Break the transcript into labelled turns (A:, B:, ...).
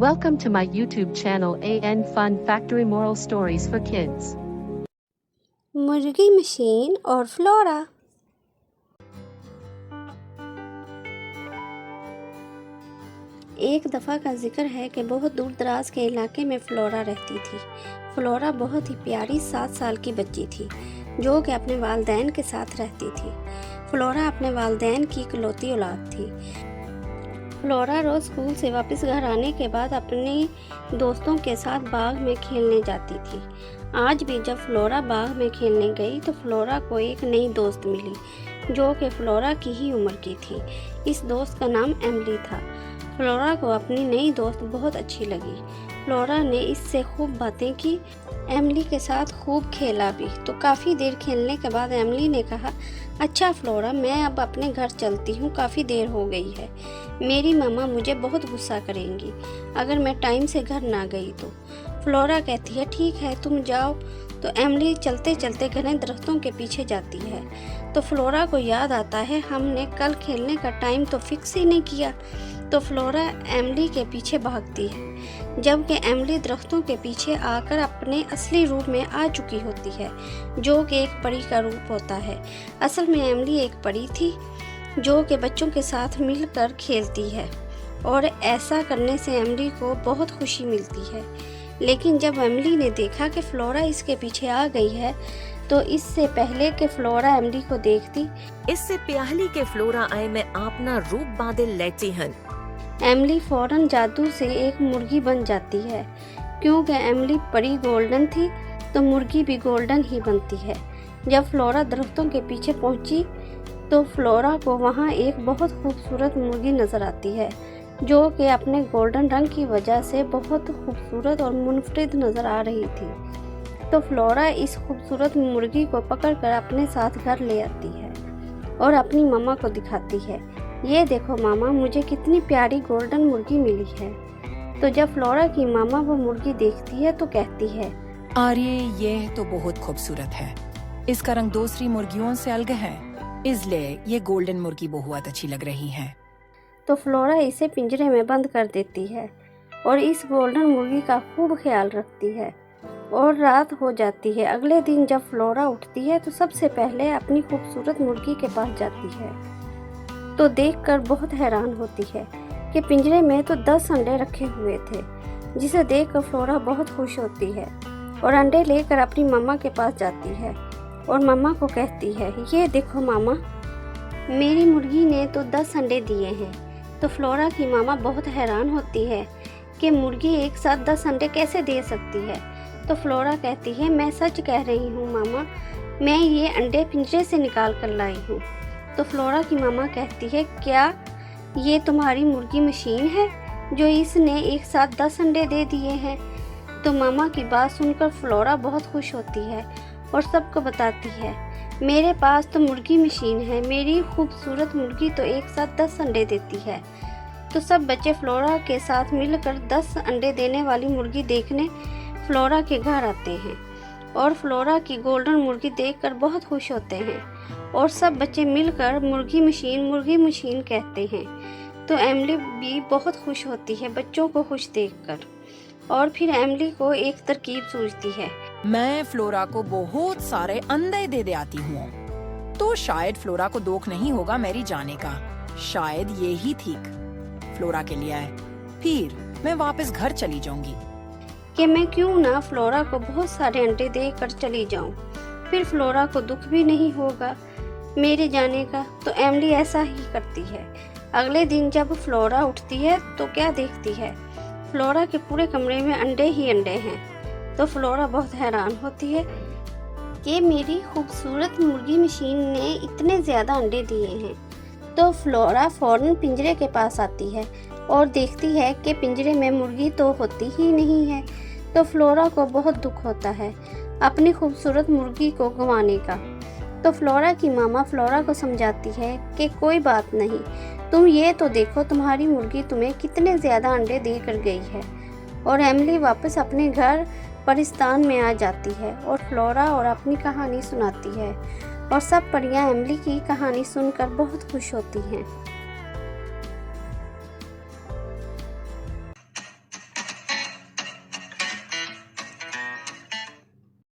A: Welcome to my YouTube channel AN Fun Factory Moral Stories for Kids.
B: मुर्गी machine और flora. एक दफ़ा का जिक्र है कि बहुत दूर दराज के इलाके में फ्लोरा रहती थी। फ्लोरा बहुत ही प्यारी 7 साल की बच्ची थी जो कि अपने वालिदैन के साथ रहती थी। फ्लोरा अपने वालिदैन की इकलौती औलाद थी। फ्लोरा रोज़ स्कूल से वापस घर आने के बाद अपने दोस्तों के साथ बाग में खेलने जाती थी। आज भी जब फ्लोरा बाग में खेलने गई तो फ्लोरा को एक नई दोस्त मिली जो कि फ्लोरा की ही उम्र की थी। इस दोस्त का नाम एमिली था। फ्लोरा को अपनी नई दोस्त बहुत अच्छी लगी। फ्लोरा ने इससे खूब बातें की, एमिली के साथ खूब खेला भी। तो काफ़ी देर खेलने के बाद एमिली ने कहा, अच्छा फ्लोरा, मैं अब अपने घर चलती हूँ, काफ़ी देर हो गई है। मेरी मामा मुझे बहुत गुस्सा करेंगी अगर मैं टाइम से घर ना गई तो। फ्लोरा कहती है, ठीक है तुम जाओ। तो एमिली चलते चलते घने दरख्तों के पीछे जाती है। तो फ्लोरा को याद आता है, हमने कल खेलने का टाइम तो फिक्स ही नहीं किया। तो फ्लोरा एमिली के पीछे भागती है, जबकि एमिली दरख्तों के पीछे आकर अपने असली रूप में आ चुकी होती है जो कि एक परी का रूप होता है। असल में एमिली एक परी थी जो कि बच्चों के साथ मिलकर खेलती है और ऐसा करने से एमिली को बहुत खुशी मिलती है। लेकिन जब एमिली ने देखा कि फ्लोरा इसके पीछे आ गई है तो इससे पहले कि फ्लोरा एमिली को देखती,
C: इससे पहले के फ्लोरा आए मैं अपना रूप बादल लेती हूँ।
B: एमिली फौरन जादू से एक मुर्गी बन जाती है। क्योंकि एमिली परी गोल्डन थी तो मुर्गी भी गोल्डन ही बनती है। जब फ्लोरा दरख्तों के पीछे पहुंची तो फ्लोरा को वहां एक बहुत खूबसूरत मुर्गी नज़र आती है जो कि अपने गोल्डन रंग की वजह से बहुत खूबसूरत और मुनफरिद नज़र आ रही थी। तो फ्लोरा इस खूबसूरत मुर्गी को पकड़कर अपने साथ घर ले आती है और अपनी मामा को दिखाती है, ये देखो मामा, मुझे कितनी प्यारी गोल्डन मुर्गी मिली है। तो जब फ्लोरा की मामा वो मुर्गी देखती है तो कहती है,
D: अरे ये तो बहुत खूबसूरत है, इसका रंग दूसरी मुर्गियों से अलग है, इसलिए ये गोल्डन मुर्गी बहुत अच्छी लग रही है।
B: तो फ्लोरा इसे पिंजरे में बंद कर देती है और इस गोल्डन मुर्गी का खूब ख्याल रखती है। और रात हो जाती है। अगले दिन जब फ्लोरा उठती है तो सबसे पहले अपनी खूबसूरत मुर्गी के पास जाती है तो देखकर बहुत हैरान होती है कि पिंजरे में तो 10 अंडे रखे हुए थे, जिसे देखकर फ्लोरा बहुत खुश होती है और अंडे लेकर अपनी मामा के पास जाती है और मामा को कहती है, ये देखो मामा, मेरी मुर्गी ने तो 10 अंडे दिए हैं। तो फ्लोरा की मामा बहुत हैरान होती है कि मुर्गी एक साथ 10 अंडे कैसे दे सकती है। तो फ्लोरा कहती है, मैं सच कह रही हूँ मामा, मैं ये अंडे पिंजरे से निकाल कर लाई हूँ। तो फ्लोरा की मामा कहती है, क्या ये तुम्हारी मुर्गी मशीन है जो इसने एक साथ 10 अंडे दे दिए हैं? तो मामा की बात सुनकर फ्लोरा बहुत खुश होती है और सबको बताती है, मेरे पास तो मुर्गी मशीन है, मेरी खूबसूरत मुर्गी तो एक साथ 10 अंडे देती है। तो सब बच्चे फ्लोरा के साथ मिलकर 10 अंडे देने वाली मुर्गी देखने फ्लोरा के घर आते हैं और फ्लोरा की गोल्डन मुर्गी देखकर बहुत खुश होते हैं और सब बच्चे मिलकर मुर्गी मशीन कहते हैं। तो एमिली भी बहुत खुश होती है बच्चों को खुश देखकर और फिर एमिली को एक तरकीब सूझती है,
D: मैं फ्लोरा को बहुत सारे अंडे दे आती हूँ तो शायद फ्लोरा को दुख नहीं होगा मेरी जाने का। शायद ये ही ठीक फ्लोरा के लिए है। फिर मैं वापस घर चली जाऊंगी
B: कि मैं क्यों ना फ्लोरा को बहुत सारे अंडे देकर चली जाऊं, फिर फ्लोरा को दुख भी नहीं होगा मेरे जाने का। तो एमिली ऐसा ही करती है। अगले दिन जब फ्लोरा उठती है तो क्या देखती है, फ्लोरा के पूरे कमरे में अंडे ही अंडे हैं। तो फ्लोरा बहुत हैरान होती है कि मेरी खूबसूरत मुर्गी मशीन ने इतने ज़्यादा अंडे दिए हैं। तो फ्लोरा फ़ौरन पिंजरे के पास आती है और देखती है कि पिंजरे में मुर्गी तो होती ही नहीं है। तो फ्लोरा को बहुत दुख होता है अपनी खूबसूरत मुर्गी को गंवाने का। तो फ्लोरा की मामा फ्लोरा को समझाती है कि कोई बात नहीं, तुम ये तो देखो तुम्हारी मुर्गी तुम्हें कितने ज़्यादा अंडे दे कर गई है। और एमिली वापस अपने घर परिस्तान में आ जाती है और फ्लोरा और अपनी कहानी सुनाती है और सब परियां एमिली की कहानी सुनकर बहुत खुश होती हैं।